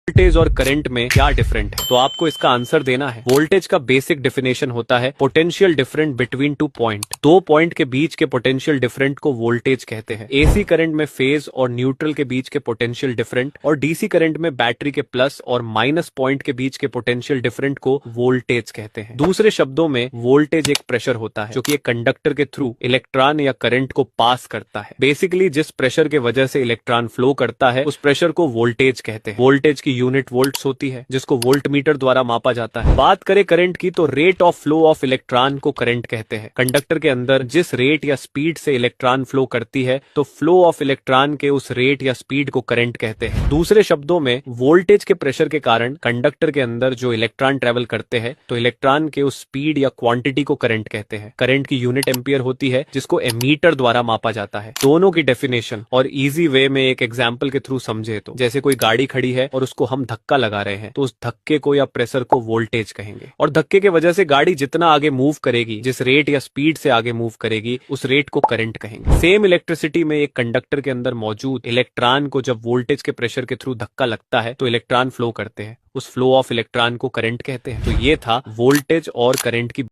Voltage और current में क्या डिफरेंट है, तो आपको इसका आंसर देना है। वोल्टेज का बेसिक डेफिनेशन होता है potential different between two point. दो पॉइंट के बीच के पोटेंशियल डिफरेंट को वोल्टेज कहते हैं। एसी करंट में फेज और न्यूट्रल के बीच के पोटेंशियल डिफरेंट और डीसी करंट में बैटरी के प्लस और माइनस पॉइंट के बीच के पोटेंशियल डिफरेंट को वोल्टेज कहते हैं। दूसरे शब्दों में वोल्टेज एक प्रेशर होता है जो कि एक कंडक्टर के थ्रू इलेक्ट्रॉन या करंट को पास करता है। बेसिकली जिस प्रेशर के वजह से इलेक्ट्रॉन फ्लो करता है उस प्रेशर को वोल्टेज कहते हैं। वोल्टेज की यूनिट वोल्ट्स होती है जिसको वोल्ट मीटर द्वारा मापा जाता है। बात करें करंट की तो rate of flow of electron को करंट कहते हैं। कंडक्टर के अंदर जिस रेट या स्पीड से इलेक्ट्रॉन फ्लो करती है तो फ्लो ऑफ इलेक्ट्रॉन के उस रेट या स्पीड को करंट कहते हैं। दूसरे शब्दों में वोल्टेज के प्रेशर के कारण कंडक्टर के अंदर जो इलेक्ट्रॉन ट्रेवल करते हैं तो इलेक्ट्रॉन के उस स्पीड या क्वांटिटी को करंट कहते हैं। करंट की यूनिट एम्पियर होती है जिसको एमीटर द्वारा मापा जाता है। दोनों की डेफिनेशन और इजी वे में एक एग्जाम्पल के थ्रू समझे तो जैसे कोई गाड़ी खड़ी है और उसको हम धक्का लगा रहे हैं तो उस धक्के को या प्रेशर को वोल्टेज कहेंगे। और धक्के के वजह से गाड़ी जितना आगे मूव करेगी, जिस रेट या स्पीड से आगे मूव करेगी, उस रेट को करंट कहेंगे। सेम इलेक्ट्रिसिटी में एक कंडक्टर के अंदर मौजूद इलेक्ट्रॉन को जब वोल्टेज के प्रेशर के थ्रू धक्का लगता है तो इलेक्ट्रॉन फ्लो करते हैं। उस फ्लो ऑफ इलेक्ट्रॉन को करंट कहते हैं। तो ये था वोल्टेज और करंट की